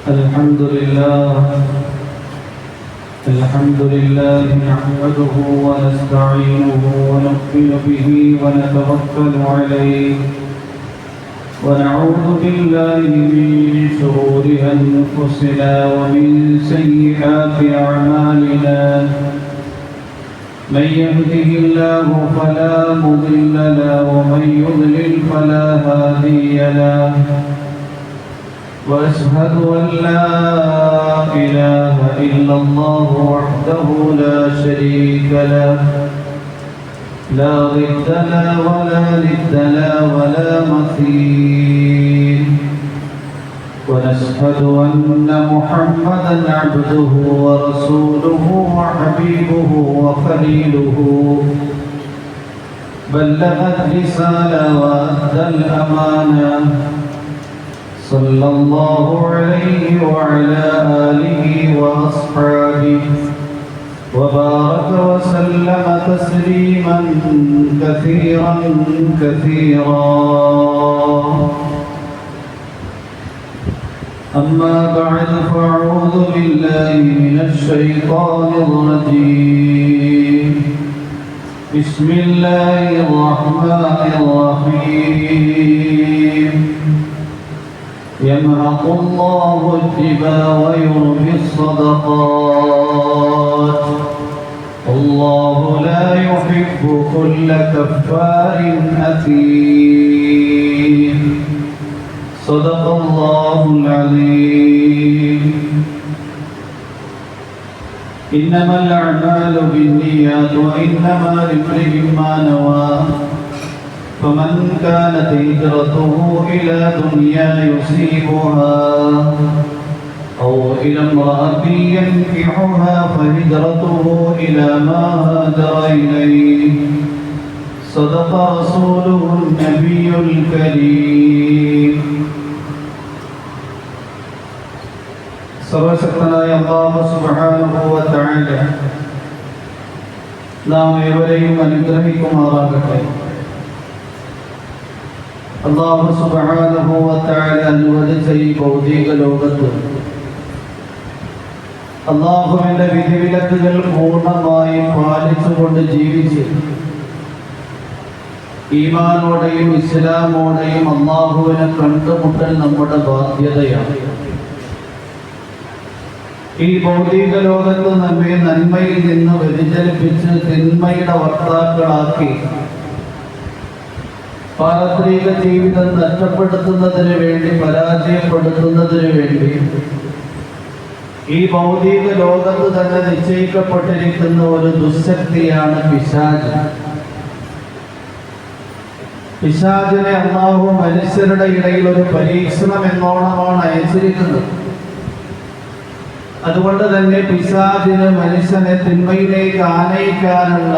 الحمد لله نحمده ونستعينه ونؤمن به ونتوكل عليه ونعوذ بالله من شرور أنفسنا ومن سيئات أعمالنا من يهده الله فلا مضل له ومن يضلل فلا هادي له وأشهد أن لا إله إلا الله وحده لا شريك له لا ضد له ولا ند له ولا مثيل ونشهد أن محمدا عبده ورسوله وحبيبه وخليله بلغ الرسالة وأدى الأمانة صلى الله عليه وعلى آله وأصحابه وبارك وسلم تسليما كثيرا كثيرا أما بعد فأعوذ بالله من الشيطان الرجيم بسم الله الرحمن الرحيم يمحق الله الربا ويربي الصدقات والله لا يحب كل كفار أثيم صدق الله العظيم إنما الأعمال بالنيات وإنما لامرئ ما نوى فمن كانت هجرته إلى دنيا يصيبها أو إلى امرأة ينكحها فهجرته إلى ما هاجر إليه صدق رسوله النبي الكريم സർവശക്തനായ അല്ലാഹു സുബ്ഹാനഹു വ തആല നാം ഏവരെയും അനുഗ്രഹിക്കുമാറാകട്ടെ. അല്ലാഹു സുബ്ഹാനഹു വ തആല അനുവദിച്ച ഈ ഭൗതിക ലോകത്ത് അല്ലാഹുവിന്റെ വിധിവിലക്കുകൾ പൂർണ്ണമായി പാലിച്ചുകൊണ്ട് ജീവിച്ച് ഈമാനോടെയും ഇസ്ലാമോടെയും അല്ലാഹുവിനെ കണ്ടുമുട്ടൽ നമ്മുടെ ബാധ്യതയാണ്. ഈ ഭൗതിക ലോകത്ത് നമ്മെ നന്മയിൽ നിന്ന് വ്യതിചലിപ്പിച്ച് തിന്മയുടെ വക്താക്കളാക്കി പാരത്രിക ജീവിതം നഷ്ടപ്പെടുത്തുന്നതിന് വേണ്ടി, പരാജയപ്പെടുത്തുന്നതിന് വേണ്ടി ഈ ഭൗതിക ലോകത്ത് തന്നെ നിശ്ചയിക്കപ്പെട്ടിരിക്കുന്ന ഒരു ദുശക്തിയാണ് പിശാച്. പിശാചിനെ അല്ലാഹു മനുഷ്യരുടെ ഇടയിൽ ഒരു പരീക്ഷണം എന്നോണമാണ് അയച്ചിരിക്കുന്നത്. അതുകൊണ്ട് തന്നെ പിശാചിന് മനുഷ്യനെ തിന്മയിലേക്ക് ആനയിക്കാനുള്ള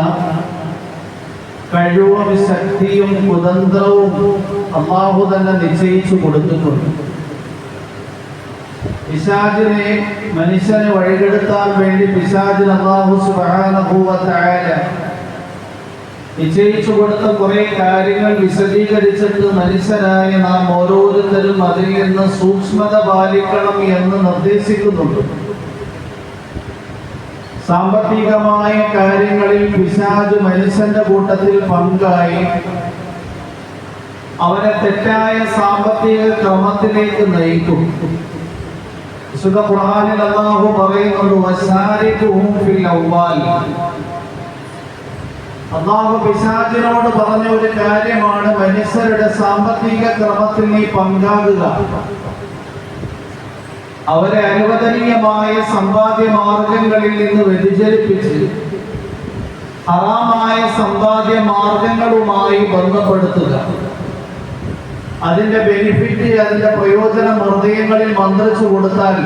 കഴിവും ശക്തിയും കുതന്ത്രവും അല്ലാഹു തന്നെ നിശ്ചയിച്ചു കൊടുത്തിട്ടുണ്ട്. പിശാചിനെ മനുഷ്യനെ വഴികെടുത്താൻ വേണ്ടി പിശാചിന് അല്ലാഹു സുബ്ഹാനഹു വ തആല നിശ്ചയിച്ചു കൊടുത്ത കുറെ കാര്യങ്ങൾ വിശദീകരിച്ചിട്ട് മനുഷ്യരായ നാം ഓരോരുത്തരും അതിൽ നിന്ന് സൂക്ഷ്മത പാലിക്കണം എന്ന് നിർദ്ദേശിക്കുന്നുണ്ട്. സാമ്പത്തികമായ കാര്യങ്ങളിൽ പിശാച് മനുഷ്യന്റെ കൂട്ടത്തിൽ പങ്കായി അവനെ തെറ്റായ സാമ്പത്തിക ക്രമത്തിലേക്ക് നയിക്കും. വിശുദ്ധ ഖുർആനിൽ അല്ലാഹു പറയുന്നുണ്ട്, വസാരിഖുഹും ഫിൽ അവ്വാൽ. അല്ലാഹു പിശാചിനോട് പറഞ്ഞ ഒരു കാര്യമാണ്, മനുഷ്യരുടെ സാമ്പത്തിക ക്രമത്തിൽ നീ പങ്കാകുക. അവരെ അനുവദനീയമായ സമ്പാദ്യ മാർഗങ്ങളിൽ നിന്ന് വ്യതിചലിപ്പിച്ച് ഹറാമായ സമ്പാദ്യ മാർഗങ്ങളുമായി ബന്ധപ്പെടുത്തുക. അതിന്റെ ബെനിഫിറ്റ്, അതിന്റെ പ്രയോജനം ഹൃദയങ്ങളിൽ മന്ത്രിച്ചു കൊടുത്താൽ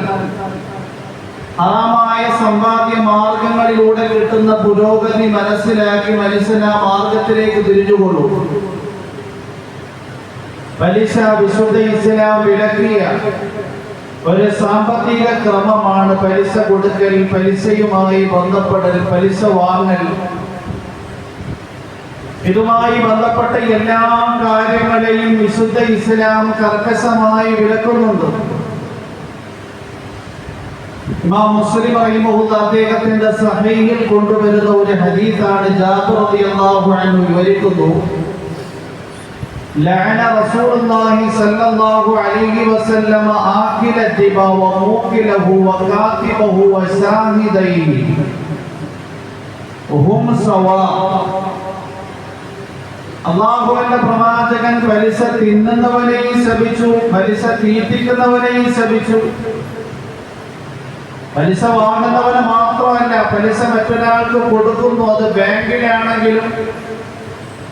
ഹറാമായ സമ്പാദ്യ മാർഗങ്ങളിലൂടെ കിട്ടുന്ന പുരോഗതി മനസ്സിലാക്കി മനുഷ്യൻ ആ മാർഗത്തിലേക്ക് തിരിഞ്ഞുകൊള്ളും. പലിശ വിശുദ്ധ ഇസ്ലാം വിലക്കിയ ഒരു സാമ്പത്തിക ക്രമമാണ് പലിശ കൊടുക്കൽ, പലിശയുമായി ബന്ധപ്പെടൽ, പലിശ വാങ്ങൽ. ഇതുമായി ബന്ധപ്പെട്ട എല്ലാ കാര്യങ്ങളെയും വിശുദ്ധ ഇസ്ലാം കർക്കശമായി വിലക്കുന്നുണ്ട്. ഇമാം മുസ്ലിം റഹിമഹുല്ലാഹ് അദ്ദേഹത്തിന്റെ സഹീഹിൽ കൊണ്ടുവരുന്ന ഒരു ഹദീസാണ്. ജാബിർ റളിയല്ലാഹു അൻഹു വിവരിക്കുന്നു, ലഅന റസൂലുള്ളാഹി സ്വല്ലല്ലാഹു അലൈഹി വസല്ലം ആകില ദിബ വ മൂകിലഹു വ കാതിബഹു വ ശാഹിദൈഹി ഹും സവാ. അല്ലാഹുവിന്റെ പ്രവാചകൻ പലിശ തിന്നുന്നവനെയും ശപിച്ചു, പലിശ തീറ്റിക്കുന്നവനെയും ശപിച്ചു. പലിശ വാങ്ങുന്നവന് മാത്രമല്ല, പലിശ മറ്റൊരാൾക്ക് കൊടുക്കുന്നു. അത് ബാങ്കിലാണെങ്കിലും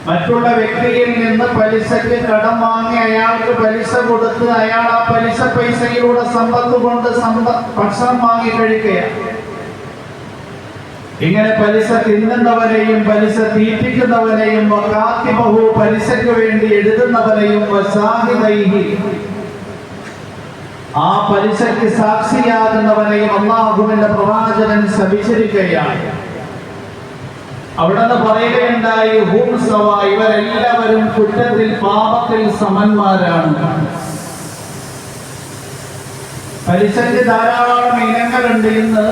മറ്റുള്ള വ്യക്തിയിൽ നിന്ന് പലിശയ്ക്ക് കടം വാങ്ങി അയാൾക്ക് പലിശ കൊടുത്ത് അയാൾ ആ പലിശ പൈസയിലൂടെ സമ്പത്ത് കൊണ്ട് ഭക്ഷണം വാങ്ങി കഴിക്കുകയാണ്. ഇങ്ങനെ പലിശ തിന്നുന്നവരെയും പലിശ തീറ്റിക്കുന്നവനെയും കാത്തിബഹു പലിശയ്ക്ക് വേണ്ടി എഴുതുന്നവനെയും വസാഹിദൈഹി ആ പലിശയ്ക്ക് സാക്ഷിയാകുന്നവനെയും അല്ലാഹുവിന്റെ പ്രവാചകൻ ശപിച്ചിരിക്കുകയാണ്. അവിടുന്ന് പറയുകയുണ്ടായി, ഹും സവാ, ഇവരെല്ലാവരും കുറ്റത്തിൽ പാപത്തിൽ സമന്മാരാണ്. പലിശയ്ക്ക് ധാരാളം ഇനങ്ങളുണ്ട്. ഇന്ന്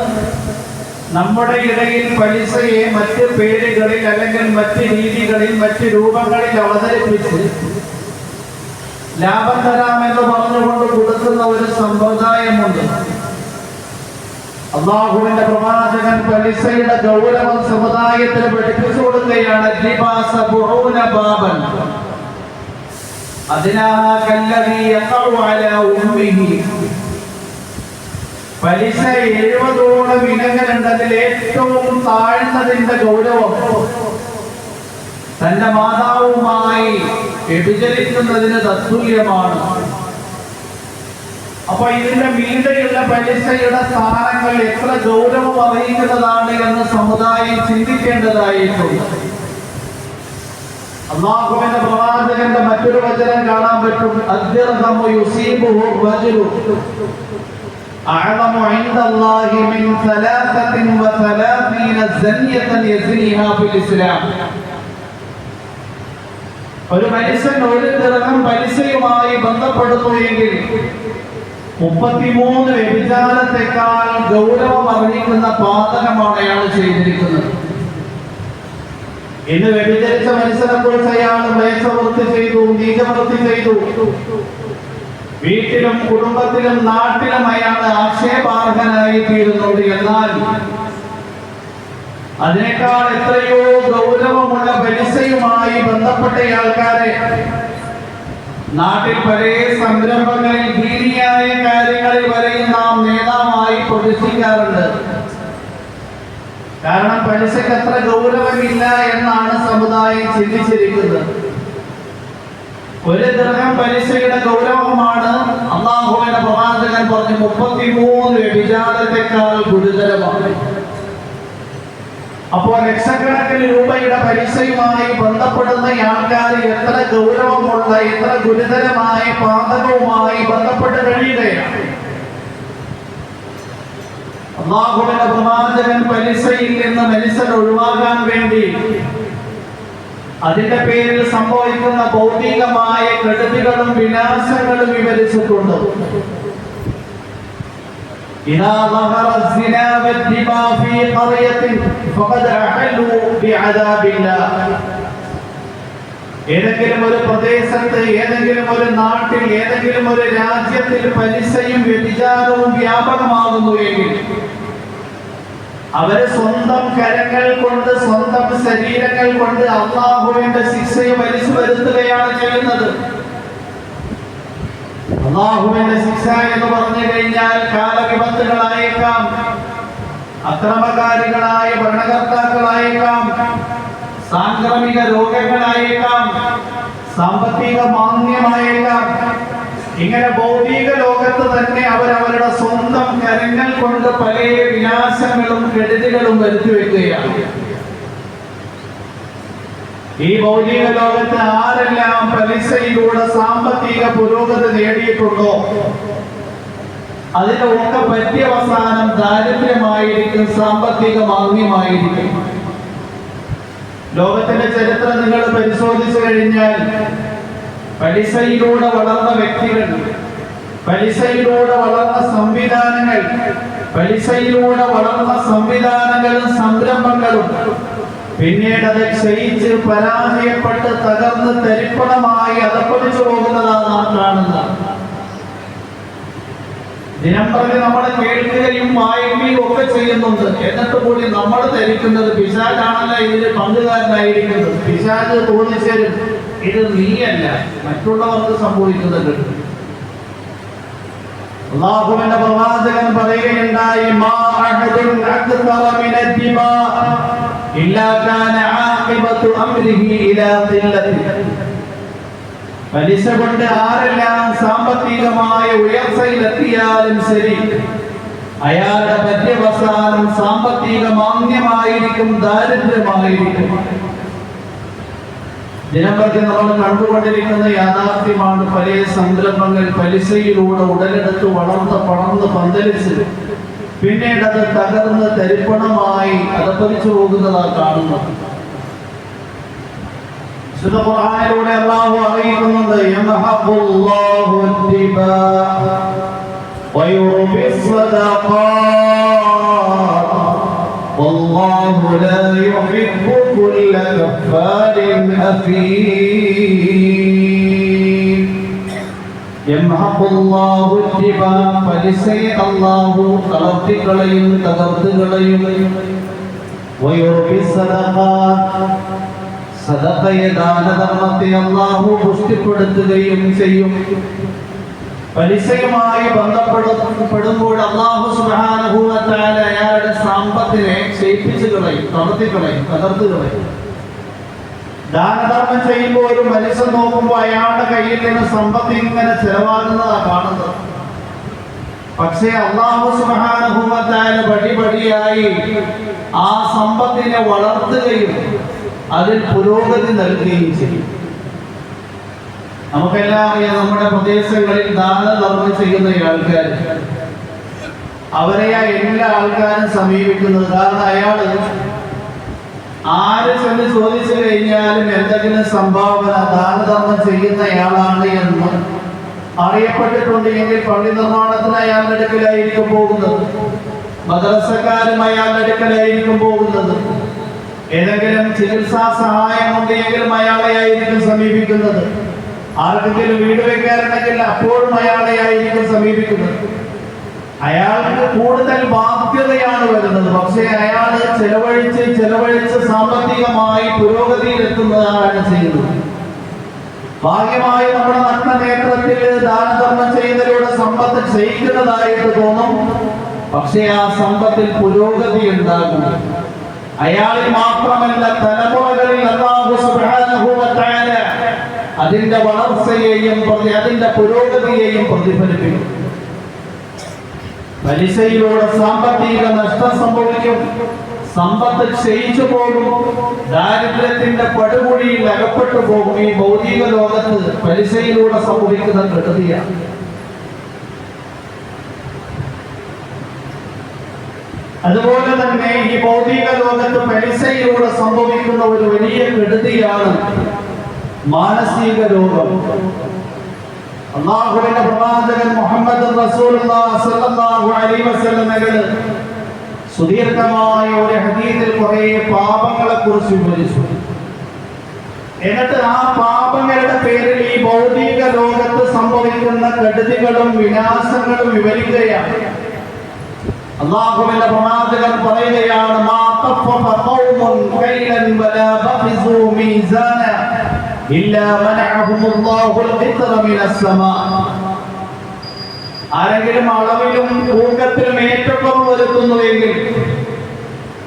നമ്മുടെ ഇടയിൽ പലിശയെ മറ്റ് പേരുകളിൽ അല്ലെങ്കിൽ മറ്റ് രീതികളിൽ മറ്റ് രൂപങ്ങളിൽ അവതരിപ്പിച്ച് ലാഭം തരാമെന്ന് പറഞ്ഞുകൊണ്ട് കൊടുക്കുന്ന ഒരു സമ്പ്രദായമുണ്ട്. അല്ലാഹുവിന്റെ പ്രവാചകൻ പലിശയുടെ ഗൗരവം സമുദായത്തിന് പഠിപ്പിച്ചു കൊടുക്കുകയാണ്. പലിശ 70ഓളം ഇനങ്ങളുണ്ട്. അതിൽ ഏറ്റവും താഴ്ന്നതിന്റെ ഗൗരവം തന്റെ മാതാവുമായി വ്യഭിചരിക്കുന്നതിന് തത്തുല്യമാണ്. അപ്പൊ ഇതിന്റെ മീതെയുള്ള പലിശയുടെ സ്ഥാനങ്ങൾ എത്ര ഗൗരവം അറിയിക്കുന്നതാണ് എന്ന് സമുദായം ചിന്തിക്കേണ്ടതായിട്ടുണ്ട്. അല്ലാഹുവിന്റെ പ്രവാചകന്റെ മറ്റൊരു വചനം കാണാൻ പറ്റും. അദ്ദിർഹമു യുസീബുഹു റജുലു അഅ്ളമു ഇൻദല്ലാഹി മിൻ 33 സനിയതൻ യസ്നിഹാ ഫിൽ ഇസ്ലാം. ഒരു മനുഷ്യൻ ഒരു ദിർഹം പലിശയുമായി ബന്ധപ്പെടുന്നു എങ്കിൽ 33 വ്യഭിചാരത്തെക്കാൾ ഗൗരവം അറിയിക്കുന്ന പാതകമാണ് അയാൾ ചെയ്തിരിക്കുന്നത്. ഇന്ന് വ്യഭിചരിച്ച മനുഷ്യനെ കുറിച്ച് അയാൾ മ്ലേച്ഛവൃത്തി ചെയ്തു, നീചവൃത്തി ചെയ്തു. വീട്ടിലും കുടുംബത്തിലും നാട്ടിലും അയാൾ ആക്ഷേപാർഹനായി തീരുന്നുണ്ട്. എന്നാൽ അതിനേക്കാൾ എത്രയോ ഗൗരവമുള്ള പലിശയുമായി ബന്ധപ്പെട്ട ആൾക്കാരെ നാട്ടിൽ പല സംരംഭങ്ങളിൽ ദീനിയായ കാര്യങ്ങളിൽ വരെയും നാം നേതാവായി പ്രതിഷ്ഠിക്കാറുണ്ട്. കാരണം പലിശയ്ക്ക് അത്ര ഗൗരവമില്ല എന്നാണ് സമുദായം ചിന്തിച്ചിരിക്കുന്നത്. ഒരു ദിർഹം പലിശയുടെ ഗൗരവമാണ് അല്ലാഹുവിന്റെ പ്രവാചകൻ പറഞ്ഞു 33 വ്യഭിചാരത്തെക്കാൾ ഗുരുതരമാണ്. അപ്പോൾ ലക്ഷക്കണക്കിന് രൂപയുടെ പലിശയുമായി ബന്ധപ്പെടുന്ന ആൾക്കാർ എത്ര ഗൗരവമുള്ള എത്ര ഗുരുതരമായ പാതകവുമായി ബന്ധപ്പെട്ട് കഴിയുകയാണ്. അല്ലാഹുവിന്റെ പ്രവാചകൻ പലിശയിൽ നിന്ന് മനുഷ്യൻ ഒഴിവാകാൻ വേണ്ടി അതിന്റെ പേരിൽ സംഭവിക്കുന്ന ഭൗതികമായ കെടുതികളും വിനാശങ്ങളും വിവരിച്ചിട്ടുണ്ട്. إذا ظهر الزنا والدماء في قرية فقد أحلوا بعذاب الله. ഏതെങ്കിലും ഒരു പ്രദേശത്ത് ഏതെങ്കിലും ഒരു നാട്ടിൽ ഏതെങ്കിലും ഒരു രാജ്യത്തിൽ പലിശയും വ്യഭിചാരവും വ്യാപകമാകുന്നു എങ്കിൽ അവര് സ്വന്തം കരങ്ങൾ കൊണ്ട് സ്വന്തം ശരീരങ്ങൾ കൊണ്ട് അല്ലാഹുവിന്റെ ശിക്ഷയെ വലിച്ചു വരുത്തുകയാണ് ചെയ്യുന്നത്. അല്ലാഹുവിന്റെ ശിക്ഷ എന്ന് പറഞ്ഞു കഴിഞ്ഞാൽ കാലവിപത്തുകളായേക്കാം, അക്രമകാരികളായ ഭരണകർത്താക്കളായേക്കാം, സാംക്രമിക രോഗങ്ങളായേക്കാം, സാമ്പത്തിക മാന്ദ്യമായേക്കാം. ഇങ്ങനെ ഭൗതിക ലോകത്ത് തന്നെ അവരവരുടെ സ്വന്തം കരങ്ങൾ കൊണ്ട് പല വിനാശങ്ങളും കെടുതികളും വരുത്തി വെക്കുകയാണ്. ഈ ഭൗതിക ലോകത്ത് ആരെല്ലാം പലിശയിലൂടെ സാമ്പത്തിക പുരോഗതി നേടിയിട്ടുണ്ടോ അതിന്റെ ഒക്കെ പര്യവസാനം ദാരിദ്ര്യമായിരിക്കും, സാമ്പത്തിക മാന്ദ്യമായിരിക്കും. ലോകത്തിന്റെ ചരിത്രം നിങ്ങൾ പരിശോധിച്ചു കഴിഞ്ഞാൽ പലിശയിലൂടെ വളർന്ന വ്യക്തികൾ, പലിശയിലൂടെ വളർന്ന സംവിധാനങ്ങൾ പലിശയിലൂടെ വളർന്ന സംവിധാനങ്ങളും സംരംഭങ്ങളും പിന്നീട് അത് ക്ഷയിച്ച് പരാജയപ്പെട്ട് തകർന്ന് തരിപ്പണമായി അതപ്പതിച്ചു പോകുന്നതാണ് നാം കാണുന്നത്. ദിനംപ്രതി നമ്മൾ കേൾക്കുകയും വായിക്കുകയും ഒക്കെ ചെയ്യുന്നുണ്ട്. എന്നിട്ട് കൂടി നമ്മൾ ധരിക്കുന്നത് പിശാചാണല്ല ഇതിൽ പങ്കുകാരനായിരിക്കുന്നത്. പിശാച് തോന്നിച്ചേരും ഇത് നീയല്ല, മറ്റുള്ളവർക്ക് സംഭവിക്കുന്നുണ്ട്. അല്ലാഹുവിന്റെ പ്രവാചകൻ പറയുകയുണ്ടായി, മാ അഹദുൻ അക്തറ മിനദ്ദിമാ ഇല്ലാ കാന ആഖിബതു അംരിഹി ഇലാ ഖില്ലതി. പലിശ കൊണ്ട് ആരെല്ലാം സാമ്പത്തികമായ ഉയർച്ചയിലെത്തിയാലും ശരി, അയാളുടെ പര്യവസാനം സാമ്പത്തിക മാന്യമായിരിക്കും, ദാരിദ്ര്യമായിരിക്കും. ദിനംപ്രതി നമ്മൾ കണ്ടുകൊണ്ടിരിക്കുന്ന യാഥാർത്ഥ്യമാണ്. പല സംരംഭങ്ങൾ പലിശയിലൂടെ ഉടലെടുത്ത് വളർന്ന് പന്തലിച്ച് പിന്നീട് അത് തകർന്ന് തരിപ്പണമായി അതപ്പതിച്ചു പോകുന്നതാണ് കാണുന്നത്. ഖുർആനിലൂടെ അല്ലാഹു അറിയിക്കുന്നുണ്ട്, യംഹഖുല്ലാഹു അദ്ദിബാ വയുർബി സ്വദഖാത്ത് വല്ലാഹു ലാ യുഹിബ്ബു കുല്ല കഫാരിൻ അഫീം. യംഹഖുല്ലാഹു അദ്ദിബാ, പലിശയെ അല്ലാഹു കളത്തിക്കളയും, തകർത്തുകളയും. വയുർബി സ്വദഖാത്ത്, സദഖയെ, ദാനധർമ്മത്തെ അല്ലാഹു പുഷ്ടിപ്പെടുത്തുകയും ചെയ്യും. പലിശയുമായി ബന്ധപ്പെടുമ്പോൾ അല്ലാഹു സുബ്ഹാനഹു വ തആല അയാളുടെ സമ്പത്തിനെ ക്ഷയിപ്പിച്ചു കളയും, തകർത്തിക്കളയും, തകർത്തുകളയും. ദാനധർമ്മം ചെയ്യുമ്പോൾ ഒരു മനുഷ്യൻ നോക്കുമ്പോൾ അയാളുടെ കയ്യിൽ നിന്ന് സമ്പത്ത് ഇങ്ങനെ ചെലവാകുന്നതാണ് കാണുന്നത്. പക്ഷേ അല്ലാഹു സുബ്ഹാനഹു വ തആല പടിപടിയായി ആ സമ്പത്തിനെ വളർത്തുകയും അതിൽ പുരോഗതി നൽകുകയും ചെയ്യും. നമുക്കെല്ലാം അറിയാം, നമ്മുടെ പ്രദേശങ്ങളിൽ ദാനധർമ്മം ചെയ്യുന്ന ആൾക്കാർ, അവരെയാ എല്ലാ ആൾക്കാരും സമീപിക്കുന്നത്. കാരണം അയാള് ആര് ചെന്ന് ചോദിച്ചു കഴിഞ്ഞാലും എന്തെങ്കിലും സംഭാവന ദാനധർമ്മം ചെയ്യുന്നയാളാണ് എന്ന് അറിയപ്പെട്ടിട്ടുണ്ടെങ്കിൽ പള്ളി നിർമ്മാണത്തിന് അയാളുടെ അടുക്കലായിരിക്കും പോകുന്നത്, മദ്രസക്കാരും അയാളുടെ അടുക്കലായിരിക്കും പോകുന്നത്, ഏതെങ്കിലും ചികിത്സാ സഹായം ഉണ്ടെങ്കിലും അയാളെയായിരിക്കും സമീപിക്കുന്നത്, ആർക്കെങ്കിലും വീട് വെക്കാറുണ്ടെങ്കിൽ അപ്പോഴും അയാളെയായിരിക്കും സമീപിക്കുന്നത്. അയാൾക്ക് കൂടുതൽ ബാധ്യതയാണ് വരുന്നത്. പക്ഷേ അയാൾ ചെലവഴിച്ച് സാമ്പത്തികമായി പുരോഗതിയിലെത്തുന്നതാണ് ചെയ്യുന്നത്. ഭാഗ്യമായി നമ്മുടെ നഗ്നനേത്രത്തിൽ ദാനധർമ്മം ചെയ്യുന്നതിലൂടെ സമ്പത്ത് ക്ഷയിക്കുന്നതായിട്ട് തോന്നും. പക്ഷേ ആ സമ്പത്തിൽ പുരോഗതി ഉണ്ടാകും. അയാളിൽ മാത്രമല്ല, തലമുറകളിൽ അല്ലാഹു സുബ്ഹാനഹു വ തആല അതിന്റെ വളർച്ചയെയും അതിന്റെ പുരോഗതിയെയും പ്രതിഫലിപ്പിക്കും. പലിശയിലൂടെ സാമ്പത്തിക നഷ്ടം സംഭവിക്കും, സമ്പത്ത് ക്ഷയിച്ചു പോകും, ദാരിദ്ര്യത്തിന്റെ പടുകുഴിയിൽ അകപ്പെട്ടു പോകും. ഈ ഭൗതിക ലോകത്ത് പലിശയിലൂടെ സംഭവിക്കുന്ന കെടുതിയാണ്. അതുപോലെ തന്നെ ഈ ഭൗതിക ലോകത്ത് പലിശയിലൂടെ സംഭവിക്കുന്ന ഒരു വലിയ കെടുതിയാണ് മാനസിക രോഗം. അല്ലാഹുവിന്റെ പ്രവാചകൻ മുഹമ്മദ് റസൂലുള്ളാഹി സ്വല്ലല്ലാഹു അലൈഹി വസല്ലം സുദീർഘമായ ഒരു ഹദീസിൽ കുറേ പാപങ്ങളെ കുറിച്ച് വിവരിച്ചു. എന്നിട്ട് ആ പാപങ്ങളുടെ പേരിൽ ഈ ഭൗതിക ലോകത്ത് സംഭവിക്കുന്ന കെടുതികളും വിനാശങ്ങളും വിവരിക്കുകയാണ്. അല്ലാഹുവിന്റെ പ്രവാചകൻ പറയുകയാണ്, മാ തഫഫ ഖൗമുൻ കൈലൻ വലാ ബഖിസു മീസാന ഇല്ലാ മനഅഹുമുല്ലാഹുൽ ഖിത്ര മിനസ് സമാ. ആരെങ്കിലും അളവിലും തൂക്കത്തിലും ഏറ്റക്കുറവ് വരുത്തുന്നുവെങ്കിൽ,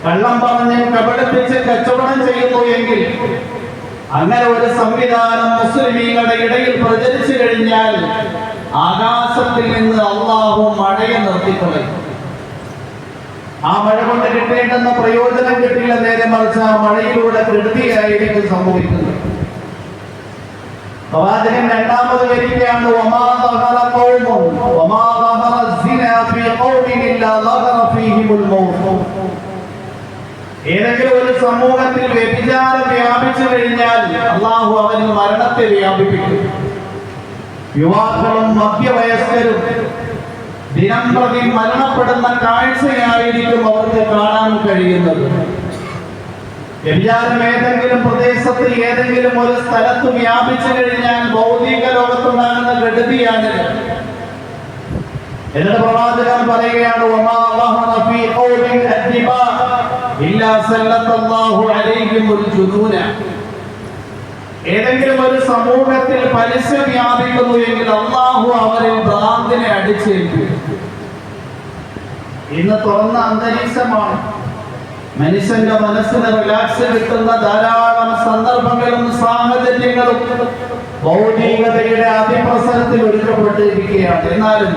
കള്ളം പറഞ്ഞ് കപടപ്പിച്ച് കച്ചവടം ചെയ്യുന്നു എങ്കിൽ, അങ്ങനെ ഒരു സംവിധാനം മുസ്ലിമീങ്ങളുടെ ഇടയിൽ പ്രചരിച്ചു കഴിഞ്ഞാൽ ആകാശത്തിൽ നിന്ന് അല്ലാഹു മഴയെ നിർത്തിക്കളയും. ആ മഴ കൊണ്ട് കിട്ടേണ്ടുന്ന പ്രയോജനം കിട്ടില്ല, നേരെ മറിച്ച് ആ മഴയിലൂടെ കെടുതിയായിരിക്കും സംഭവിക്കുന്നത്. പ്രവാചകൻ രണ്ടാമത് വരികയാണ്, വമാ ദഹറ ഖൗമുൻ വമാ ദഹറ സിനാ ഫീ ഖൗമിൻ ഇല്ലാ ദഹറ ഫീഹിമുൽ മൗത്ത്. ഏതെങ്കിലും ഒരു സമൂഹത്തിൽ വ്യഭിചാരം വ്യാപിച്ചു കഴിഞ്ഞാൽ അല്ലാഹു അവന് മരണത്തെ വ്യാപിപ്പിക്കും. യുവാക്കളും മധ്യവയസ്കരും ദിനം പ്രതി മരണപ്പെടുന്ന കാഴ്ചയായിരിക്കും അവർക്ക് കാണാൻ കഴിയുന്നത്. വ്യഭിചാരം ഏതെങ്കിലും പ്രദേശത്ത് ഏതെങ്കിലും ഒരു സ്ഥലത്ത് വ്യാപിച്ചു കഴിഞ്ഞാൽ ഭൗതിക ലോകത്തുണ്ടാകുന്ന ഗതിയാണ്. എന്നിട്ട് പ്രവാചകൻ പറയുകയാണ്, വമാ വഹന ഫീ ഖൗലിൻ അദ്ദിബാ ഇല്ലാ സല്ലല്ലാഹു അലൈഹിമുൽ ജുനൂന. ഏതെങ്കിലും ഒരു സമൂഹത്തിൽ പലിശ വ്യാപിക്കുന്നു എങ്കിൽ അല്ലാഹു അവരിൽ ഭ്രാന്തിനെ അടിച്ചേൽപ്പിക്കും. ഇന്ന് തുറന്ന അന്തരീക്ഷമാണ്. മനുഷ്യന്റെ മനസ്സിന് റിലാക്സ് കിട്ടുന്ന ധാരാളം സന്ദർഭങ്ങളും സാഹചര്യങ്ങളും ഭൗതികതയുടെ അതിപ്രസരത്തിൽ ഒരുക്കപ്പെട്ടിരിക്കുകയാണ്. എന്നാലും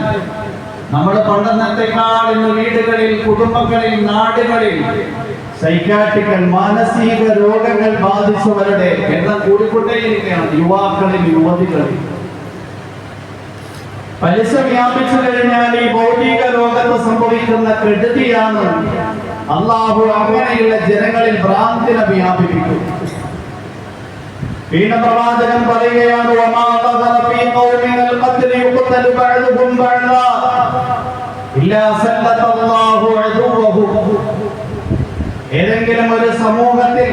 നമ്മൾ പണ്ടെന്നത്തെക്കാൾ ഇന്ന് വീടുകളിൽ, കുടുംബങ്ങളിൽ, നാടുകളിൽ സൈക്കാട്രിക്കൽ മാനസിക രോഗങ്ങൾ ബാധിച്ചവരുടെ എണ്ണം കൂടിക്കൊണ്ടേയിരിക്കുകയാണ്. യുവാക്കളിൽ, യുവതികളിൽ പലിശ വ്യാപിച്ചു കഴിഞ്ഞാൽ ഈ ഭൗതിക ലോകത്ത് സംഭവിക്കുന്ന കെടുതിയാണ് അള്ളാഹു അങ്ങനെയുള്ള ജനങ്ങളിൽ ഭ്രാന്തിനെ വ്യാപിപ്പിക്കും. വീണ്ടും പ്രവാചകൻ പറയുകയാണ്, വമാ ظهر في قوم القتل يقتل بعضهم بعضا إلا سلط الله عدوهم. ഏതെങ്കിലും ഒരു സമൂഹത്തിൽ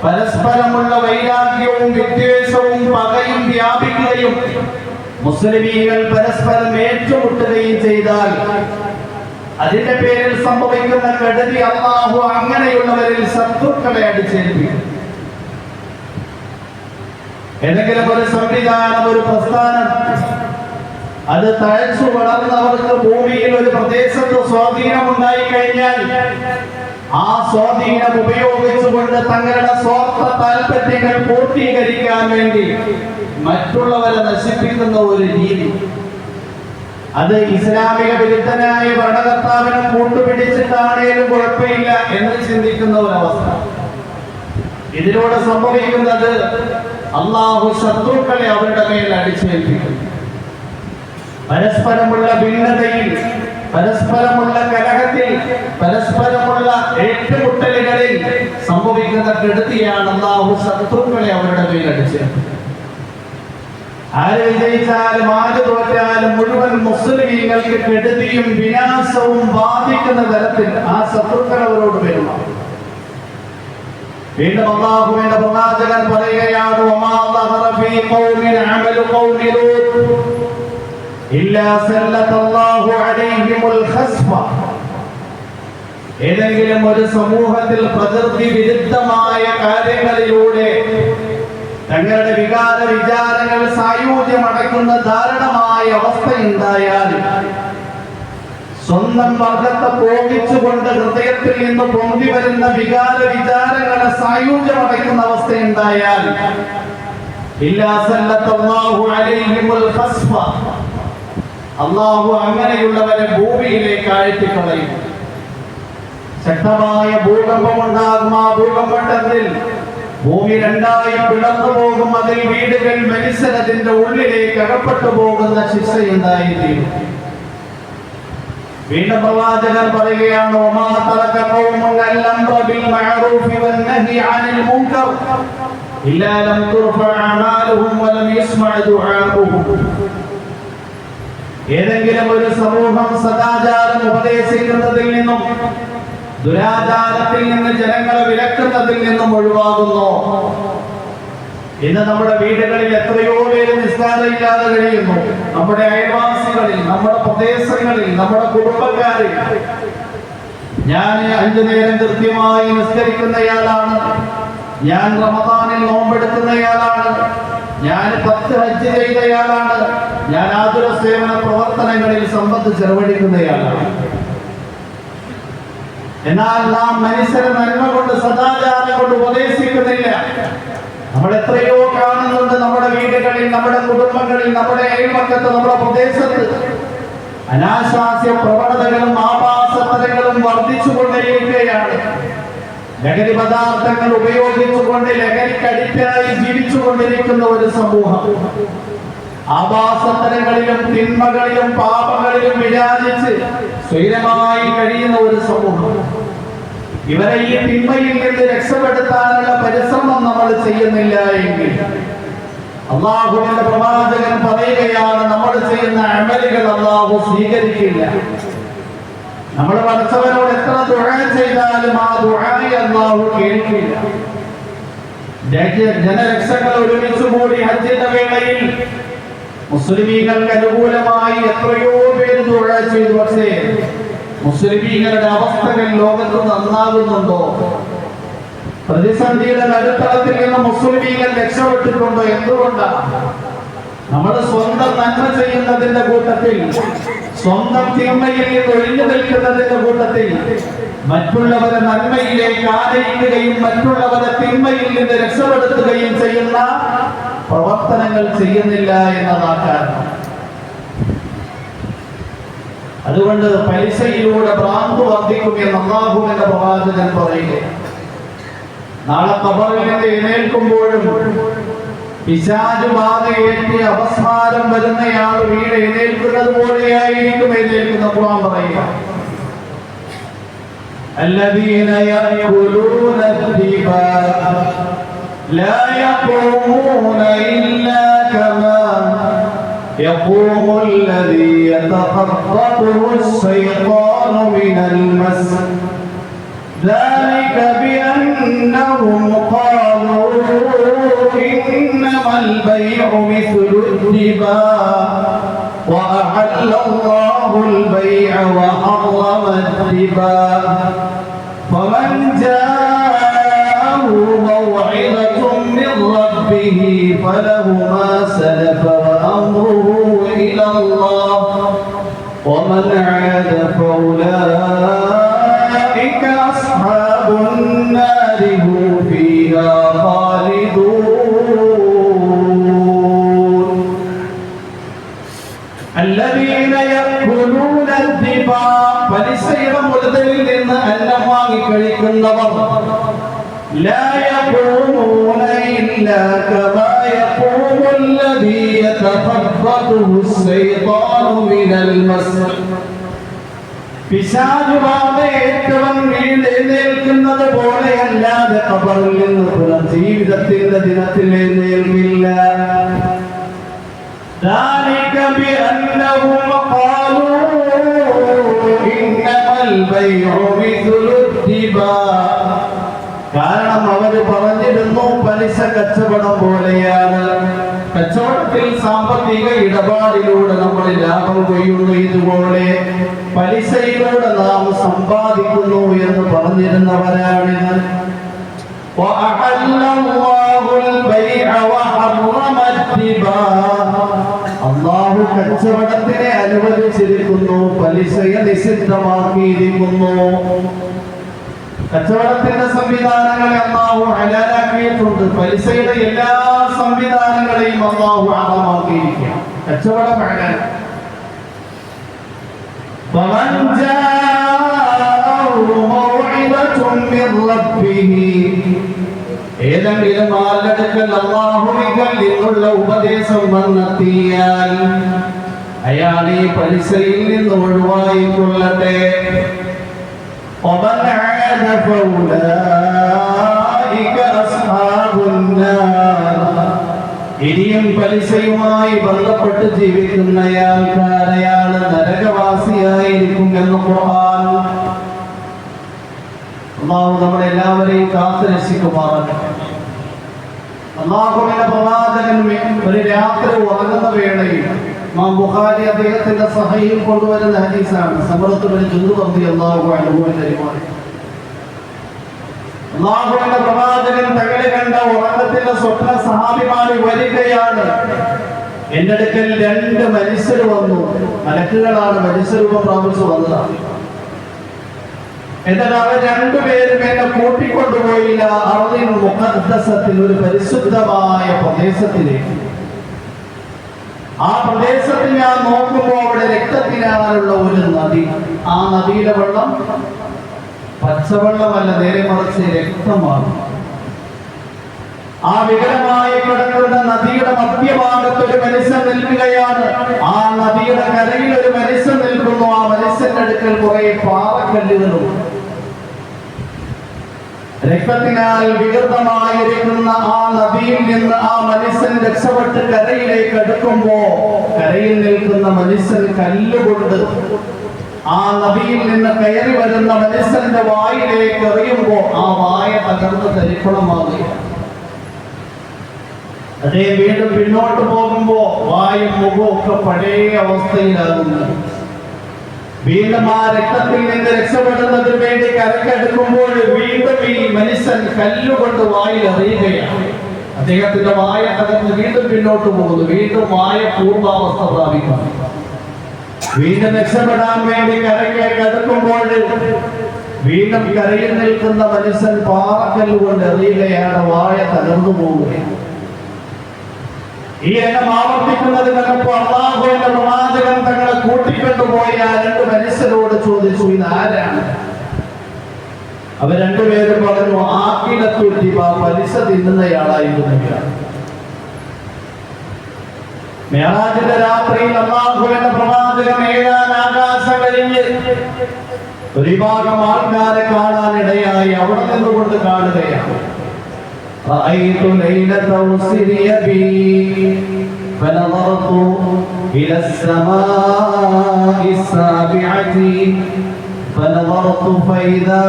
പരസ്പരമുള്ള വൈരാഗ്യവും വിദ്വേഷവും പകയും വ്യാപിക്കുകയും മുസ്ലിമീങ്ങൾ പരസ്പരം ഏറ്റുമുട്ടുകയും ചെയ്താൽ അതിന്റെ പേരിൽ സംഭവിക്കുന്ന കെടുതി അല്ലാഹു അങ്ങനെയുള്ളവരിൽ ശത്രുക്കളെ അടിച്ചേൽപ്പിക്കും. ഏതെങ്കിലും ഒരു സംവിധാനം, ഒരു പ്രസ്ഥാനം അത് തഴച്ചു വളർന്നവർക്ക് ഭൂമിയിൽ ഒരു പ്രദേശത്ത് സ്വാധീനമുണ്ടായി കഴിഞ്ഞാൽ ആ സ്വാധീനം ഉപയോഗിച്ചുകൊണ്ട് തങ്ങളുടെ സ്വാർത്ഥ താല്പര്യങ്ങൾ പൂർത്തീകരിക്കാൻ വേണ്ടി മറ്റുള്ളവരെ നശിപ്പിക്കുന്ന ഒരു രീതി, അത് ഇസ്ലാമിക വിരുദ്ധനായ ഭരണകർത്താവിനെ കൂട്ടുപിടിച്ചിട്ടാണേലും കുഴപ്പമില്ല എന്ന് ചിന്തിക്കുന്ന ഒരവസ്ഥ. ഇതിലൂടെ സംഭവിക്കുന്നത് അള്ളാഹു ശത്രുക്കളെ അവരുടെ മേൽ അടിച്ചേൽപ്പിക്കും. പരസ്പരമുള്ള ഭിന്നതയിൽ, പരസ്പരമുള്ള കലഹത്തിൽ, പരസ്പരമുള്ള ഏറ്റുമുട്ടലുകളിൽ സംഭവിക്കുന്ന കെടുതിയാണ് അള്ളാഹു ശത്രുക്കളെ അവരുടെ മേൽ അടിച്ചേൽപ്പിക്കും. ആര് വിജയിച്ചാലും ആര് തോറ്റാലും മുഴുവൻ മുസ്ലിമീങ്ങൾക്ക് കെടുതിയും വിനാശവും ബാധിക്കുന്ന തരത്തിൽ ആ ശത്രുക്കൾ അവരോട് പെരുമാറും. വീണ്ടും അല്ലാഹുവിന്റെ പ്രവാചകൻ പറയുകയാണ്, വമാ ظهر في قوم عمل قوم لوط إلا سلط الله عليهم الخسف. ഏതെങ്കിലും ഒരു സമൂഹത്തിൽ പ്രകൃതി വിരുദ്ധമായ കാര്യങ്ങളിലൂടെ തങ്ങളുടെ വികാര വിചാരങ്ങൾ സായൂജ്യമടക്കുന്ന ദാരുണമായ അവസ്ഥയുണ്ടായാൽ, സ്വന്തം വർഗത്തെ പോകിച്ചുകൊണ്ട് ഹൃദയത്തിൽ നിന്ന് പൊന്തി വരുന്ന വികാര വിചാരങ്ങളെ സായൂജ്യമടക്കുന്ന അവസ്ഥയുണ്ടായാൽ അല്ലാഹു അങ്ങനെയുള്ളവരെ ഭൂമിയിലേക്ക് ആഴ്ത്തിക്കളയും. ശക്തമായ ഭൂകമ്പമുണ്ടാകും. ആ ഭൂകമ്പത്തിൽ ഭൂമി രണ്ടായി പിളർന്നു പോകും. അതിൽ വീടുകൾ, മനുഷ്യർ അതിന്റെ ഉള്ളിലേക്ക് അകപ്പെട്ടു പോകുന്ന ശിക്ഷയുണ്ടായിത്തീരും. വീണ്ടും പ്രവാചകൻ പറയുകയാണ്, വമാ തറക ഖൗമുൻ അൽ-അംറ ബിൽ മഅറൂഫി വൻ-നഹി അനിൽ മുൻകർ ഇല്ലാ ലം തുർഫഅ അമാലുഹും വലം യസ്മഅ ദുആഉഹും. ഏതെങ്കിലും ഒരു സമൂഹം സദാചാരം ഉപദേശിക്കുന്നതിൽ നിന്നും ദുരാചാരത്തിൽ നിന്ന് ജനങ്ങളെ വിലക്കുന്നതിൽ നിന്നും ഒഴിവാകുന്നു. ഇന്ന് നമ്മുടെ വീടുകളിൽ എത്രയോ പേര് നിസ്കാരമില്ലാതെ കഴിയുന്നു. നമ്മുടെ അയൽവാസികളിൽ, നമ്മുടെ പ്രദേശങ്ങളിൽ, നമ്മുടെ കുടുംബക്കാരിൽ. ഞാൻ 5 നേരം കൃത്യമായി നിസ്കരിക്കുന്നയാളാണ്, ഞാൻ റമദാനിൽ നോമ്പെടുക്കുന്നയാളാണ്, ഞാൻ 10 ഹജ്ജ് ചെയ്തയാളാണ്, ഞാൻ ആതുര സേവന പ്രവർത്തനങ്ങളിൽ സമ്പത്ത് ചെലവഴിക്കുന്നയാളാണ്. എന്നാൽ നാം മനുഷ്യരെ നന്മ കൊണ്ട്, സദാചാരം കൊണ്ട് ഉപദേശിക്കുന്നില്ല. നമ്മൾ എത്രയോ കാണുന്നുണ്ട് നമ്മുടെ വീടുകളിൽ, നമ്മുടെ കുടുംബങ്ങളിൽ, നമ്മുടെ അയൽപക്കത്ത്, നമ്മുടെ പ്രദേശത്ത് അനാശാസ്യ പ്രവണതകളും ആഭാസതരങ്ങളും വർദ്ധിച്ചുകൊണ്ടേയിരിക്കുകയാണ്. ലഹരി പദാർത്ഥങ്ങൾ ഉപയോഗിച്ചുകൊണ്ട് ലഹരിക്കടിറ്റായി ജീവിച്ചുകൊണ്ടിരിക്കുന്ന ഒരു സമൂഹം, ആഭാസതരങ്ങളിലും തിന്മകളിലും പാപങ്ങളിലും വിരാജിച്ച് സ്വൈരമായി കഴിയുന്ന ഒരു സമൂഹം. ഇവരെ ഈ തിന്മയിൽ നിന്ന് രക്ഷപ്പെടുത്താനുള്ള പരിശ്രമം നമ്മൾ ചെയ്യുന്നില്ല എങ്കിൽ അല്ലാഹുവിന്റെ പ്രവാചകൻ പറയുകയാണ്, നമ്മൾ ചെയ്യുന്ന അമലുകൾ അല്ലാഹു സ്വീകരിക്കില്ല. നമ്മൾ പടച്ചവനോട് എത്ര ദുആ ചെയ്താലും ആ ദുആയെ അല്ലാഹു കേൾക്കില്ല. ജനലക്ഷങ്ങൾ ഒരുമിച്ച് കൂടി ഹജ്ജിന്റെ വേളയിൽ മുസ്ലിമീങ്ങൾക്ക് അനുകൂലമായി എത്രയോ പേര് ദുആ ചെയ്തു. പക്ഷേ മുസ്ലിമീങ്ങളുടെ അവസ്ഥകൾ ലോകത്ത് നന്നാകുന്നുണ്ടോ? പ്രതിസന്ധിയുടെ നടുത്തളത്തിൽ നിന്ന് മുസ്ലിമീങ്ങൾ രക്ഷപ്പെട്ടിട്ടുണ്ടോ? എന്തുകൊണ്ടാണ്? നമ്മൾ സ്വന്തം നന്മ ചെയ്യുന്നതിന്റെ കൂട്ടത്തിൽ, സ്വന്തം തിന്മയിൽ നിന്ന് ഒഴിഞ്ഞു നിൽക്കുന്നതിന്റെ കൂട്ടത്തിൽ മറ്റുള്ളവരെ നന്മയിലേക്ക് ആനയിക്കുകയും മറ്റുള്ളവരെ തിന്മയിൽ നിന്ന് രക്ഷപ്പെടുത്തുകയും ചെയ്യുന്ന പ്രവർത്തനങ്ങൾ ചെയ്യുന്നില്ല എന്നതാണ് കാരണം. അതുകൊണ്ട് പലിശയിലൂടെ ഭ്രാന്ത് വർദ്ധിക്കുമെന്ന് അല്ലാഹുവിന്റെ പ്രവാചകൻ പറയുകയാണ്. നാളെ ഖബറിൽ നിന്ന് എഴുന്നേൽക്കുമ്പോഴും പിശാച് ബാധയേറ്റ് അപസ്മാരം വരുന്നയാൾ വീട് എഴുന്നേൽക്കുന്നത് പോലെയായിരിക്കും എഴുന്നേൽക്കുന്ന ഖുർആൻ പറയുക. الذين يأكلون الربا لا يقومون إلا كما يقوم الذي يتخبطه الشيطان من المس ذلك بأنهم قالوا إنما البيع مثل الربا وأحل الله البيع وحرم الربا فمن جاءه موعظة من ربه فله ما سلف وأمره إلى الله ومن عاد فأولئك أصحاب النار هم فيها خالدون الذين يأكلون الربا പലിശയുടെ മുതലിൽ നിന്ന് അന്നം വാങ്ങി കഴിക്കുന്നവർ لا يقومون إلا كما يقوم الذي يتخبطه الشيطان من المس പിശാച് ബാധയേറ്റവൻ എഴുന്നേൽക്കുന്നത് പോലെയല്ലാതെ ഖബറിൽ നിന്ന് പുനർജീവിതത്തിന്റെ ദിനത്തിൽ എഴുന്നേൽക്കില്ല. ذلك بأنهم قالوا إنما البيع مثل الربا കാരണം അവര് പറഞ്ഞിരുന്നു പലിശ കച്ചവടം പോലെയാണ്. കച്ചവടത്തിൽ സാമ്പത്തിക ഇടപാടിലൂടെ നമ്മൾ ലാഭം കൊയ്യുന്നു, ഇതുപോലെ പലിശയിലൂടെ നാം സമ്പാദിക്കുന്നു എന്ന് പറഞ്ഞിരുന്നവരാണിത്. അല്ലാഹു കച്ചവടത്തിനെ അനുവദിച്ചിരിക്കുന്നു, പലിശയെ നിഷിദ്ധമാക്കിയിരിക്കുന്നു. കച്ചവടത്തിന്റെ സംവിധാനങ്ങളെ അല്ലാഹു ഹലാലാക്കിയിട്ടുണ്ട്. പലിശയുടെ എല്ലാ സംവിധാനങ്ങളെയും അല്ലാഹു ഹറാമാക്കിയിരിക്കുകയാണ്. കച്ചവടം ഹലാൽ. فمن جاءه موعظة من ربه ഏതെങ്കിലും ആളുകൾക്ക് അല്ലാഹുവിൽ നിന്നുള്ള ഉപദേശം വന്നെത്തിയാൽ അയാൾ ഈ പലിശയിൽ നിന്ന് ഒഴിവായിക്കൊള്ളട്ടെ. ومن عاد فأولئك أصحاب النار ഇനിയും പലിശയുമായി ബന്ധപ്പെട്ട് ജീവിക്കുന്നയാൾ നരകവാസിയായിരിക്കും എന്ന് ഖുർആൻ. അല്ലാഹു നമ്മളെല്ലാവരെയും കാത്തുരക്ഷിക്കുമാറാകട്ടെ. അല്ലാഹുവിന്റെ പ്രവാചകൻ ഒരു രാത്രി ഉറങ്ങുന്ന വേളയിൽ ഇമാം ബുഖാരി അദ്ദേഹത്തിന്റെ സഹീഹ് കൊണ്ടുവരുന്ന ഹദീസാണ്. സമറത്ത് ബിൻ ജുന്ദുബ് റളിയല്ലാഹു അൻഹുവിന്റെ റിവായത്ത്. അല്ലാഹുവിന്റെ പ്രവാചകൻ തങ്ങളെ കണ്ട ഉറക്കത്തിന്റെ സ്വപ്ന സഹാബിമാർ വരികയാണ്. എന്റെ അടുക്കൽ രണ്ട് മനുഷ്യർ വന്നു. മലക്കുകളാണ്, മനുഷ്യരൂപം പ്രാപിച്ചു വന്നതാണ്. എന്നാൽ അവർ രണ്ടുപേരും എന്നെ കൂട്ടിക്കൊണ്ടുപോയില്ല അർദിൻ മുഖദ്ദസത്തിൽ, ഒരു പരിശുദ്ധമായ പ്രദേശത്തിലേക്ക്. ആ പ്രദേശത്തിൽ ഞാൻ നോക്കുമ്പോൾ അവിടെ രക്തത്തിനാലുള്ള ഒരു നദി. ആ നദിയുടെ വെള്ളം പച്ചവെള്ളമല്ല, നേരെ മറിച്ച് രക്തമാണ്. ആ വികലമായി കിടക്കുന്ന നദിയുടെ മധ്യഭാഗത്ത് ഒരു മനുഷ്യൻ നിൽക്കുകയാണ്. ആ നദിയുടെ കരയിൽ ഒരു മനുഷ്യൻ നിൽക്കുന്നു. ആ മനുഷ്യന്റെ അടുക്കൽ കുറെ പാറക്കല്ലുകളും രക്തത്തിനാൽ വികൃതമായിരിക്കുന്ന ആ നദിയിൽ നിന്ന് ആ മനുഷ്യൻ രക്ഷപ്പെട്ട് കരയിലേക്ക് അടുക്കുമ്പോ കരയിൽ നിൽക്കുന്ന മനുഷ്യൻ കല്ലുകൊണ്ട് ആ നദിയിൽ നിന്ന് കയറി വരുന്ന മനുഷ്യന്റെ വായിലേക്ക് എറിയുമ്പോ ആ വായ തകർന്ന് തരിപ്പണമാകുകയാണ്. അതേ വീണ്ടും പിന്നോട്ട് പോകുമ്പോ വായും മുഖവും ഒക്കെ പഴയ അവസ്ഥയിലാകുന്നു. വീണ്ടും ആ രക്തത്തിൽ നിന്ന് രക്ഷപ്പെടുന്നതിന് വേണ്ടി കരക്കെടുക്കുമ്പോൾ വീണ്ടും ഈ മനുഷ്യൻ കല്ലുകൊണ്ട് വായിൽ എറിയുകയാണ്. അദ്ദേഹത്തിന്റെ വായ തകർന്ന് വീണ്ടും പിന്നോട്ട് പോകുന്നു. വീണ്ടും വായ പൂർവാവസ്ഥ പ്രാപിക്കുന്നു. വീണ്ടും രക്ഷപ്പെടാൻ വേണ്ടി കരയ്ക്ക് അടുക്കുമ്പോൾ വീണ്ടും കരയിൽ നിൽക്കുന്ന മനുഷ്യൻ പാറക്കല്ലുകൊണ്ട് എറിയുകയാണ്. വായ തകർന്നു പോവുകയാണ്. ഈ രംഗം ആവർത്തിക്കുന്നത് കണ്ടപ്പോൾ അല്ലാഹുവിന്റെ പ്രവാചകൻ തങ്ങളെ കൂട്ടിക്കൊണ്ടുപോയ ആ രണ്ട് മനുഷ്യരോട് ചോദിച്ചു, ഇതാരാണ്? അവർ രണ്ടുപേരും പറഞ്ഞു, ആഖിലത്തുൽ പലിശ തിന്നുന്നയാളായിരുന്നു. മിഅ്റാജിന്റെ രാത്രിയിൽ അല്ലാഹുവിന്റെ പ്രവാചകൻ ഏഴാം ആകാശം കഴിഞ്ഞ് ഒരു വിഭാഗം ആൾക്കാരെ കാണാനിടയായി. അവിടെ നിന്നുകൊണ്ട് കാണുകയാണ്. رأيت ليلة أسري بي فنظرت إلى السماء السابعة فنظرت فإذا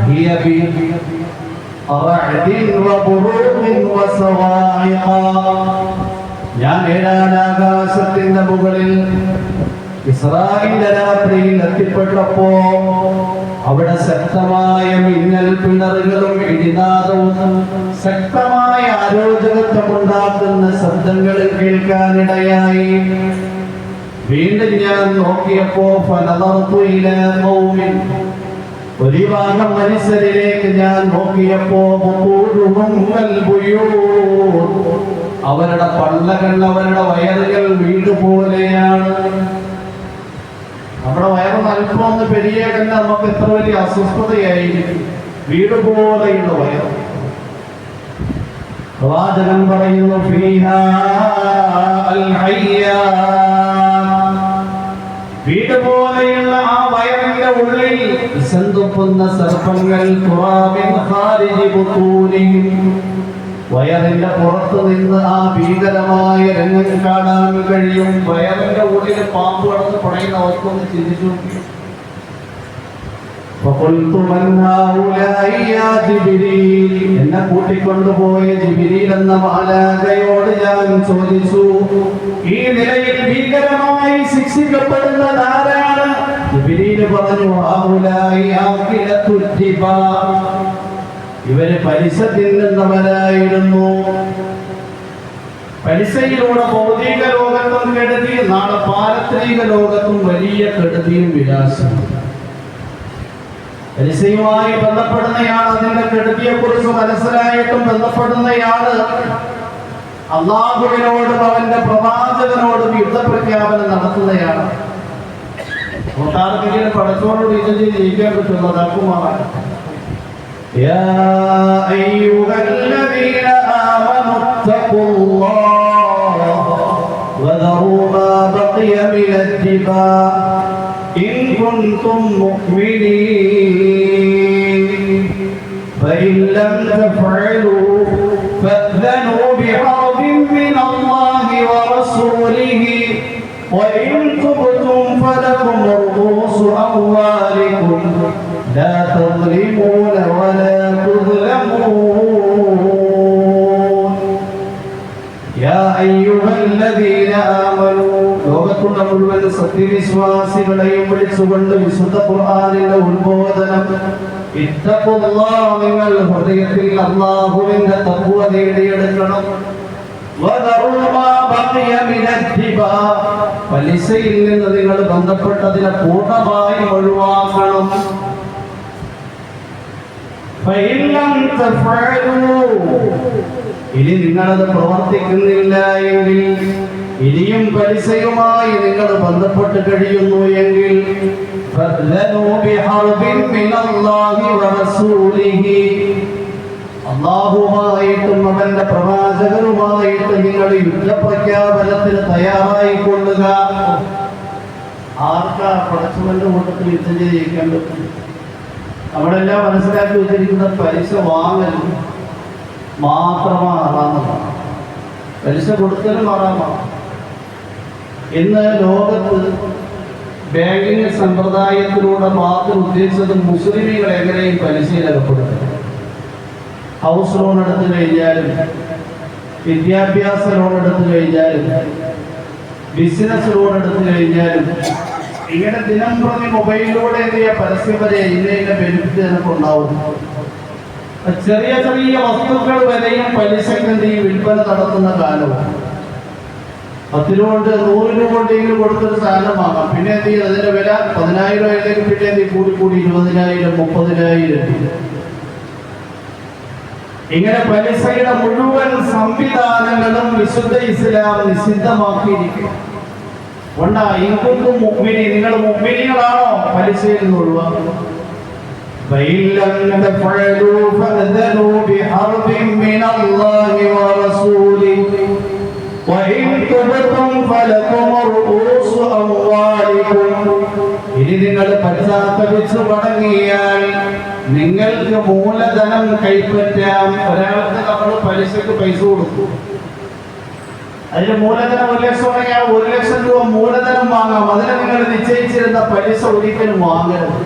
هي برعد وبروق وصواعق. ഞാൻ ഏഴാം ആകാശത്തിന്റെ മുകളിൽ ഇസ്രായേലിന്റെ രാത്രിയിൽ എത്തിപ്പെട്ടപ്പോ അവിടെ ശക്തമായ മിന്നൽ പിണറുകളും ഇടിനാദവും ശക്തമായ അരോചകത്വമുണ്ടാക്കുന്ന ശബ്ദങ്ങൾ കേൾക്കാനിടയായി. വീണ്ടും ഞാൻ നോക്കിയപ്പോ ഒരു വിഭാഗം മനുഷ്യരിലേക്ക് ഞാൻ നോക്കിയപ്പോ അവരുടെ പള്ളകൾ, അവരുടെ വയറുകൾ വീട് പോലെയാണ്. നമ്മുടെ വയറൊന്ന് അല്പം ഒന്ന് പെരിയ തന്നെ നമുക്ക് എത്ര വലിയ അസ്വസ്ഥതയായിരിക്കും. വീട് പോലെയുള്ള വയർ. പ്രവാചകൻ പറയുന്നു, വീട് പോലെയുള്ള ആ വയറിന്റെ ഉള്ളിൽ വിസന്തുപ്പുന്ന സർപ്പങ്ങൾ, വയറിന്റെ പുറത്ത് നിന്ന് ആ ഭീകരമായ രംഗം കാണാൻ കഴിയും. വയറിന്റെ ഉള്ളിൽ പാമ്പ് കടന്ന് പടയുന്ന അവസ്ഥ ഒന്ന് ചിന്തിച്ചു. എന്നെ കൂട്ടിക്കൊണ്ടുപോയ ജിബ്രീൽ എന്ന മാലാഖയോട് ഞാൻ ചോദിച്ചു, ഈ നിലയിൽ ഭീകരമായി ശിക്ഷിക്കപ്പെടുന്നത് ആരാണ്? ജിബ്രീൽ പറഞ്ഞു, ഇവര് പലിശ തിന്നുന്നവരായിരുന്നു. പലിശയിലൂടെ ഭൗതിക ലോകത്തും കെടുതി, നാളെ പാരത്രിക ലോകത്തും വലിയ കെടുതിയും വിലാസം. പലിശയുമായി ബന്ധപ്പെടുന്നയാൾ അതിന്റെ കെടുതിയെ കുറിച്ച് മനസ്സിലായിട്ടും ബന്ധപ്പെടുന്നയാള് അല്ലാഹുവിനോടും അവന്റെ പ്രവാചകനോടും യുദ്ധപ്രഖ്യാപനം നടത്തുന്നയാണ്. കൊട്ടാരത്തിലും പടച്ചോനോട് യുദ്ധം ജയിക്കാൻ പറ്റുന്നത് അക്കുമാറാണ്. يا أيها الذين آمنوا اتقوا الله وذروا ما بقي من الربا إن كنتم مؤمنين فإن لم تفعلوا فأذنوا بحرب من الله ورسوله وإن تبتم فلكم رؤوس أموالكم لا تظلمون ولا تظلمون يا أيها الذين آمنوا ലോകത്തുള്ള മുഴുവൻ സത്യവിശ്വാസികളെയും വിളിച്ചുകൊണ്ട് വിശുദ്ധ ഖുർആനിന്റെ ഉത്ബോധനം, ഇത്തഖുല്ലാഹ്, നിങ്ങൾ ഹൃദയത്തിൽ അല്ലാഹുവിന്റെ തഖ്വ നേടിയെടുക്കണം. വദറൂ മാ ബഖിയ മിനൽ റിബാ, പലിശയിൽ നിന്ന് നിങ്ങൾ ബന്ധപ്പെട്ടതിനെ പൂർണ്ണമായും ഒഴിവാക്കണം. ഇനി നിങ്ങളത് പ്രവർത്തിക്കുന്നില്ല എങ്കിൽ, ഇനിയും പലിശയുമായി നിങ്ങൾ ബന്ധപ്പെട്ട് കഴിയുന്നു എങ്കിൽ, അല്ലാഹുവുമായിട്ടും അവന്റെ പ്രവാചകരുമായിട്ട് നിങ്ങൾ യുദ്ധപ്രഖ്യാപനത്തിന് തയ്യാറായിക്കൊള്ളുക. ആർക്കാ പടച്ചവന്റെ കൂട്ടത്തിൽ യുദ്ധം ചെയ്യിക്കാൻ പറ്റും? നമ്മളെല്ലാം മനസ്സിലാക്കി വെച്ചിരിക്കുന്നത് പലിശ വാങ്ങൽ മാത്രമാണ് ഹറാമെന്നാണ്. പലിശ കൊടുക്കലും ഹറാമാണ്. ഇന്ന് ലോകത്ത് ബാങ്കിങ് സമ്പ്രദായത്തിലൂടെ മാത്രം ഉദ്ദേശിച്ചത് മുസ്ലിമീങ്ങൾ എങ്ങനെയും പലിശയിലകപ്പെടുത്തുന്നത്. ഹൗസ് ലോൺ എടുത്തു കഴിഞ്ഞാലും വിദ്യാഭ്യാസ ലോൺ എടുത്തു കഴിഞ്ഞാലും ബിസിനസ് ലോൺ എടുത്തു കഴിഞ്ഞാലും ഇങ്ങനെ ദിനം പ്രതി മൊബൈലിലൂടെ എന്ത് ചെയ്യുക, പരസ്യം വരെ ഇന്ന ബെനിഫിറ്റ് നമുക്കുണ്ടാവും. ചെറിയ ചെറിയ വസ്തുക്കൾ വരെയും പലിശക്ക് എന്ത് ചെയ്യും, വിൽപ്പന നടത്തുന്ന കാലവും. 10 രൂപ കൊണ്ട് 100 രൂപ കൊണ്ടെങ്കിലും കൊടുത്തൊരു സാധനം വാങ്ങാം. പിന്നെ എന്ത് ചെയ്യും, അതിന്റെ വില 10,000 രൂപയിലേക്ക് പിന്നെ എന്ത് ചെയ്യും, കൂടി 20,000 30,000. ഇങ്ങനെ പലിശയുടെ മുഴുവൻ സംവിധാനങ്ങളും വിശുദ്ധ ഇസ്ലാം നിഷിദ്ധമാക്കിയിരിക്കും. നിങ്ങൾ മുഅ്മിനീങ്ങളാണോ പലിശയിൽ നിന്ന് ഒഴിവാക്കുന്നത്? ഇനി നിങ്ങൾ പശ്ചാത്തപിച്ചു മടങ്ങിയാൽ നിങ്ങൾക്ക് മൂലധനം കൈപ്പറ്റാം. ഒരാൾക്ക് നമ്മൾ പലിശക്ക് പൈസ കൊടുക്കും, അതിന് മൂലധനം 1 ലക്ഷം ഉണ്ടെങ്കിൽ ആ 1 ലക്ഷം രൂപ മൂലധനം വാങ്ങാം. അതിന് നിങ്ങൾ നിശ്ചയിച്ചിരുന്ന പലിശ ഒരിക്കലും വാങ്ങരുത്.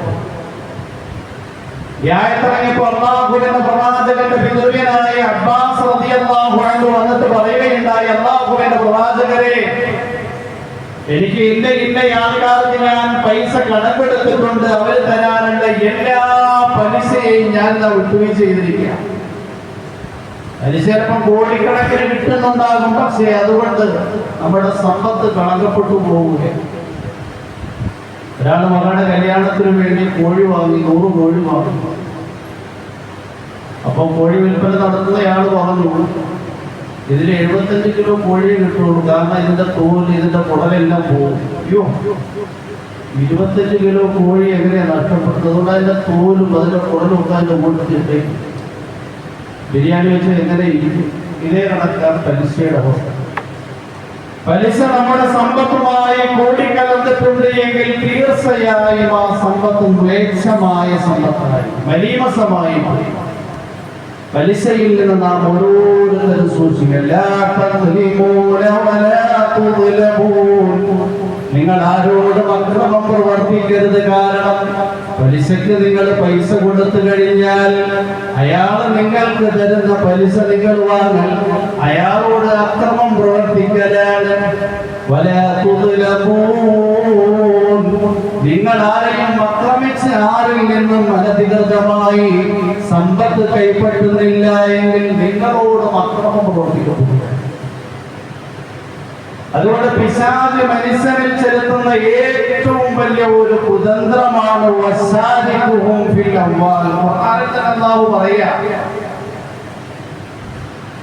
യാത്രങ്ങിയപ്പോൾ അല്ലാഹുവിന്റെ പ്രവാചകന്റെ പിതൃവ്യനായ അബ്ബാസ് റളിയല്ലാഹു അൻഹു വന്നിട്ട് പറയുകയുണ്ടായി, അല്ലാഹുവിന്റെ പ്രവാചകരെ, എനിക്ക് ഇന്ന ആൾക്കാർക്ക് ഞാൻ പൈസ കടമെടുത്തിട്ടുണ്ട്, അവർ തരാനുള്ള എല്ലാ പലിശയെയും ഞാൻ വിട്ടുവീഴ്ച ചെയ്തിരിക്കുക. പലിശ ചിലപ്പം കോടിക്കണക്കിന് കിട്ടുന്നുണ്ടാകും, പക്ഷേ അതുകൊണ്ട് നമ്മുടെ സമ്പത്ത് കളങ്കപ്പെട്ടു പോവുകയാണ്. ഒരാൾ മകളുടെ കല്യാണത്തിന് വേണ്ടി കോഴി വാങ്ങി, 100 കോഴി വാങ്ങി. അപ്പം കോഴി വിൽപ്പന നടത്തുന്നയാൾ പറഞ്ഞു, ഇതിൽ 75 കിലോ കോഴിയെ കിട്ടുള്ളൂ, കാരണം ഇതിന്റെ തോല് ഇതിന്റെ കുടലെല്ലാം പോകും. അയ്യോ, 25 കിലോ കോഴി എങ്ങനെയാണ് നഷ്ടപ്പെട്ടത്? അതുകൊണ്ട് അതിന്റെ തോലും അതിന്റെ കുടലും ഒക്കെ അതിന്റെ മുകളിൽ ബിരിയാണി വെച്ച് എങ്ങനെ ഇരിക്കും? ഇതേ കണക്കാണ് പലിശയുടെ അവസ്ഥ. പലിശ നമ്മുടെ സമ്പത്തുമായി കൂടിക്കലർന്നിട്ടുണ്ട് എങ്കിൽ തീർച്ചയായും ആ സമ്പത്ത് മ്ലേച്ഛമായ സമ്പത്തായി, മലീമസമായി. പലിശയിൽ നിന്ന് നാം ഓരോരുത്തരും സൂക്ഷിക്കുക. നിങ്ങൾ ആരോടും അക്രമം പ്രവർത്തിക്കരുത്. കാരണം പലിശക്ക് നിങ്ങൾ പൈസ കൊടുത്തു കഴിഞ്ഞാൽ അയാൾ നിങ്ങൾക്ക് തരുന്ന പലിശ നിങ്ങൾ വാങ്ങൽ അയാളോട് അക്രമം പ്രവർത്തിക്കലാണ്. നിങ്ങൾ ആരെയും ആക്രമിച്ച് ആരിൽ നിന്നും അനധികൃതമായി സമ്പത്ത് കൈപ്പറ്റുന്നില്ല എങ്കിൽ നിങ്ങളോടും അക്രമം പ്രവർത്തിക്കുന്നു. അതുകൊണ്ട് പിശാച് മനുഷ്യനിൽ ചെലുത്തുന്ന ഏറ്റവും വലിയ ഒരു കുതന്ത്രമാണ് വസാരിഖുഹും ഫിൽ അംവാൽ. ഖുർആനിൽ അല്ലാഹു പറയാ,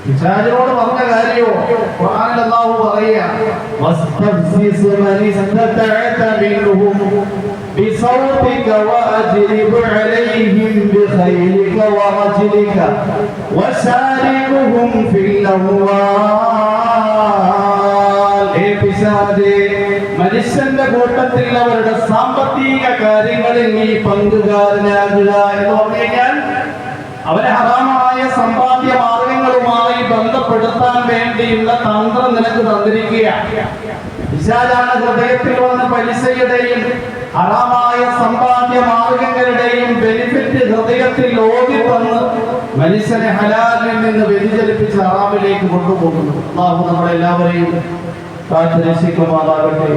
പിശാചിനോട് പറഞ്ഞ കാര്യമോ ഖുർആനിൽ അല്ലാഹു പറയാ, വസ്തഫ്സിസ് മൻ ഇസ്തതഅത മിൻഹും ബിസൗതിക വഅജ്ലിബ് അലൈഹിം ബിഖൈലിക വറജ്ലിക വസാരിഖുഹും ഫിൽ അംവാൽ. മനുഷ്യന്റെ കൂട്ടത്തിൽ അവരുടെ സാമ്പത്തിക കാര്യങ്ങളിൽ നീ പങ്കുകാരനാകുക എന്ന് പറഞ്ഞു കഴിഞ്ഞാൽ അവരെ ഹറാമായ സമ്പാദ്യ മാർഗങ്ങളുമായി ബന്ധപ്പെടുത്താൻ വേണ്ടിയുള്ള തന്ത്രം നിനക്ക് തന്നിരിക്കുകയാണ്. പിശാചാണ് ഹൃദയത്തിൽ വന്ന പലിശയുടെയും ഹറാമായ സമ്പാദ്യ മാർഗങ്ങളുടെയും ബെനിഫിറ്റ് ഹൃദയത്തിൽ ഓതി തന്ന് മനുഷ്യനെ ഹലാലിൽ നിന്ന് വ്യതിചലിപ്പിച്ച് ഹറാമിലേക്ക് കൊണ്ടുപോകുന്നു. അല്ലാഹു നമ്മളെല്ലാവരെയും കാത്തുരക്ഷിക്കുമാറാകട്ടെ.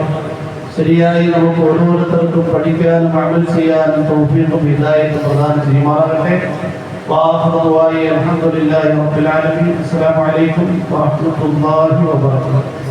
ശരിയായി നമുക്ക് ഓരോരുത്തർക്കും പഠിക്കാനും അമൽ ചെയ്യാനും തൗഫീഖും ഹിദായത്തും പ്രദാനം ചെയ്യുമാറാകട്ടെ. അൽഹംദുലില്ലാഹി റബ്ബിൽ ആലമീൻ. അസ്സലാമു അലൈക്കും വറഹ്മത്തുള്ളാഹി വബറകാതുഹു.